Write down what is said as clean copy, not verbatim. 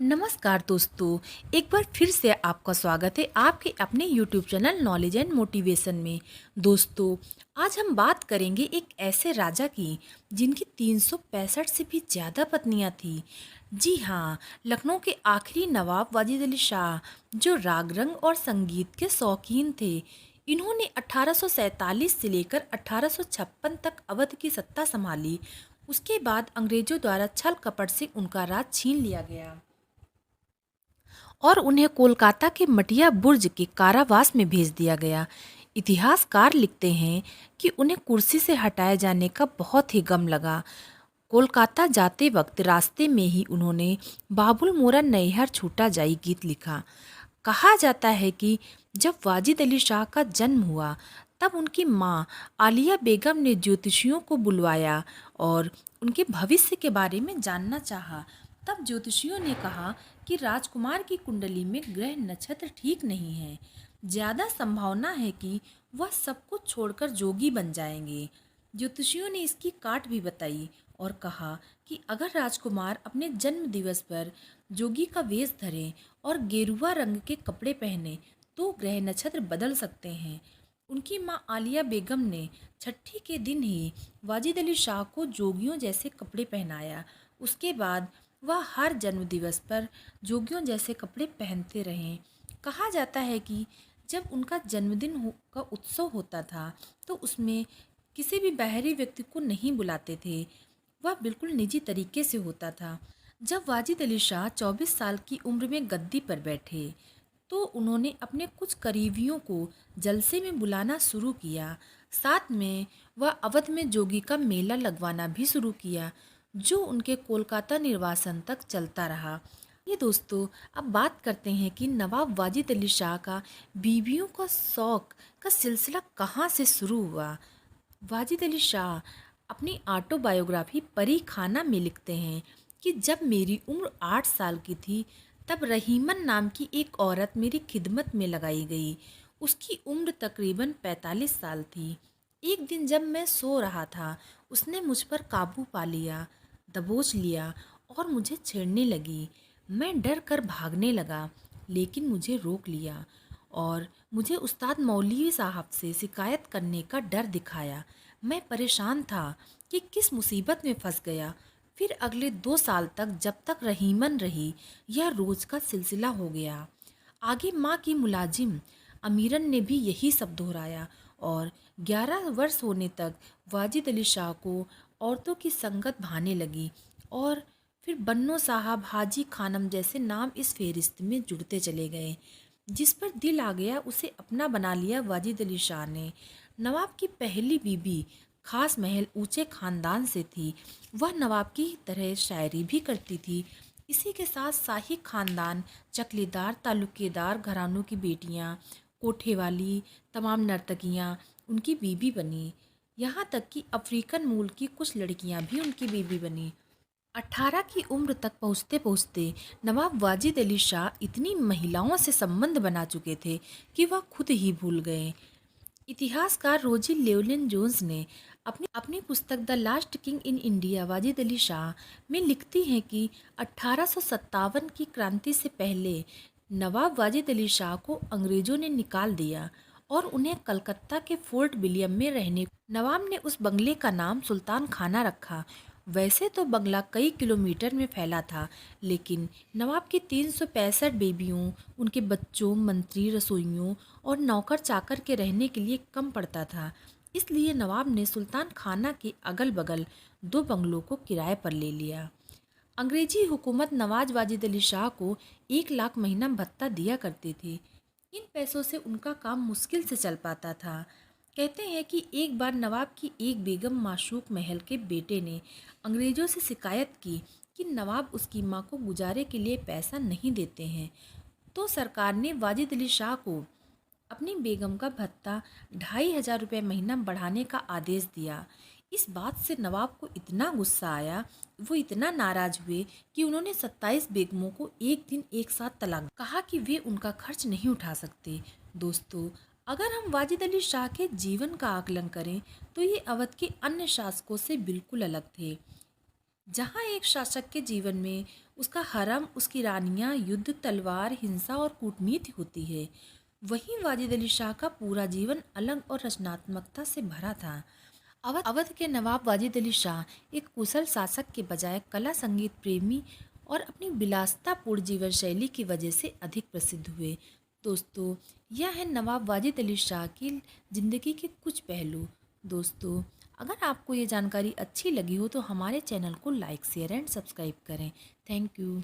नमस्कार दोस्तों। एक बार फिर से आपका स्वागत है आपके अपने YouTube channel knowledge and motivation में। दोस्तों, आज हम बात करेंगे एक ऐसे राजा की जिनकी 365 से भी ज़्यादा पत्नियां थी। जी हाँ, लखनऊ के आखिरी नवाब वाजिद अली शाह, जो राग रंग और संगीत के शौकीन थे। इन्होंने 1847 से लेकर 1856 तक अवध की सत्ता संभाली। उसके बाद अंग्रेजों द्वारा छल कपट से उनका राज छीन लिया गया और उन्हें कोलकाता के मटिया बुर्ज के कारावास में भेज दिया गया। इतिहासकार लिखते हैं कि उन्हें कुर्सी से हटाए जाने का बहुत ही गम लगा। कोलकाता जाते वक्त रास्ते में ही उन्होंने बाबुल मोरा नैहर छूटा जाई गीत लिखा। कहा जाता है कि जब वाजिद अली शाह का जन्म हुआ तब उनकी माँ आलिया बेगम ने ज्योतिषियों को बुलवाया और उनके भविष्य के बारे में जानना चाहा। तब ज्योतिषियों ने कहा कि राजकुमार की कुंडली में ग्रह नक्षत्र ठीक नहीं है, ज्यादा संभावना है कि वह सब कुछ छोड़कर जोगी बन जाएंगे। ज्योतिषियों ने इसकी काट भी बताई और कहा कि अगर राजकुमार अपने जन्म दिवस पर जोगी का वेश धरें और गेरुआ रंग के कपड़े पहने तो ग्रह नक्षत्र बदल सकते हैं। उनकी मां आलिया बेगम ने छठी के दिन ही वाजिद अली शाह को जोगियों जैसे कपड़े पहनाया। उसके बाद वह हर जन्मदिवस पर जोगियों जैसे कपड़े पहनते रहे। कहा जाता है कि जब उनका का उत्सव होता था तो उसमें किसी भी बाहरी व्यक्ति को नहीं बुलाते थे। वह बिल्कुल निजी तरीके से होता था। जब वाजिद अली शाह 24 साल की उम्र में गद्दी पर बैठे तो उन्होंने अपने कुछ करीबियों को जलसे में बुलाना शुरू किया। साथ में वह अवध में जोगी का मेला लगवाना भी शुरू किया, जो उनके कोलकाता निर्वासन तक चलता रहा। ये दोस्तों, अब बात करते हैं कि नवाब वाजिद अली शाह का बीवियों का शौक का सिलसिला कहाँ से शुरू हुआ। वाजिद अली शाह अपनी ऑटोबायोग्राफी परी खाना में लिखते हैं कि जब मेरी उम्र 8 साल की थी तब रहीमन नाम की एक औरत मेरी खिदमत में लगाई गई। उसकी उम्र तकरीबन 45 साल थी। एक दिन जब मैं सो रहा था उसने मुझ पर काबू पा लिया, दबोच लिया और मुझे छेड़ने लगी। मैं डर कर भागने लगा लेकिन मुझे रोक लिया और मुझे उस्ताद मौलवी साहब से शिकायत करने का डर दिखाया। मैं परेशान था कि किस मुसीबत में फंस गया। फिर अगले 2 साल तक जब तक रहीमन रही यह रोज का सिलसिला हो गया। आगे माँ की मुलाजिम अमीरन ने भी यही सब दोहराया और 11 वर्ष होने तक वाजिद अली शाह को औरतों की संगत भाने लगी और फिर बन्नो साहब, हाजी खानम जैसे नाम इस फेरिस्त में जुड़ते चले गए। जिस पर दिल आ गया उसे अपना बना लिया वाजिद अली शाह ने। नवाब की पहली बीबी खास महल ऊंचे खानदान से थी। वह नवाब की तरह शायरी भी करती थी। इसी के साथ शाही खानदान, चकलीदार, तालुकेदार घरानों की बेटियां, कोठे वाली, तमाम नर्तकियां उनकी बीबी बनी। यहाँ तक कि अफ्रीकन मूल की कुछ लड़कियां भी उनकी बीबी बनी। 18 की उम्र तक पहुँचते पहुँचते नवाब वाजिद अली शाह इतनी महिलाओं से संबंध बना चुके थे कि वह खुद ही भूल गए। इतिहासकार रोजी लेवलिन जोन्स ने अपनी अपनी पुस्तक the last king in India Wajid Ali Shah में लिखती हैं कि 1857 की क्रांति से पहले नवाब वाजिद अली शाह को अंग्रेजों ने निकाल दिया और उन्हें कलकत्ता के फोर्ट विलियम में रहने। नवाब ने उस बंगले का नाम सुल्तान खाना रखा। वैसे तो बंगला कई किलोमीटर में फैला था, लेकिन नवाब की 365 बेबियों, उनके बच्चों, मंत्री, रसोइयों और नौकर चाकर के रहने के लिए कम पड़ता था। इसलिए नवाब ने सुल्तान खाना के अगल बगल 2 बंगलों को किराए पर ले लिया। अंग्रेजी हुकूमत नवाज वाजिद अली शाह को 1 लाख महीना भत्ता दिया करती थी। इन पैसों से उनका काम मुश्किल से चल पाता था। कहते हैं कि एक बार नवाब की एक बेगम माशूक महल के बेटे ने अंग्रेजों से शिकायत की कि नवाब उसकी माँ को गुजारे के लिए पैसा नहीं देते हैं, तो सरकार ने वाजिद अली शाह को अपनी बेगम का भत्ता 2,500 रुपये महीना बढ़ाने का आदेश दिया। इस बात से नवाब को इतना गुस्सा आया, वो इतना नाराज हुए कि उन्होंने 27 बेगमों को एक दिन एक साथ तलाक कहा कि वे उनका खर्च नहीं उठा सकते। दोस्तों, अगर हम वाजिद अली शाह के जीवन का आकलन करें तो ये अवध के अन्य शासकों से बिल्कुल अलग थे। जहाँ एक शासक के जीवन में उसका हरम, उसकी रानियां, युद्ध, तलवार, हिंसा और कूटनीति होती है। वहीं वाजिद अली शाह का पूरा जीवन अलग और रचनात्मकता से भरा था। अवध के नवाब वाजिद अली शाह एक कुशल शासक के बजाय कला संगीत प्रेमी और अपनी विलासितापूर्ण जीवन शैली की वजह से अधिक प्रसिद्ध हुए। दोस्तों, यह है नवाब वाजिद अली शाह की जिंदगी के कुछ पहलू। दोस्तों, अगर आपको ये जानकारी अच्छी लगी हो तो हमारे चैनल को लाइक, शेयर एंड सब्सक्राइब करें। Thank you.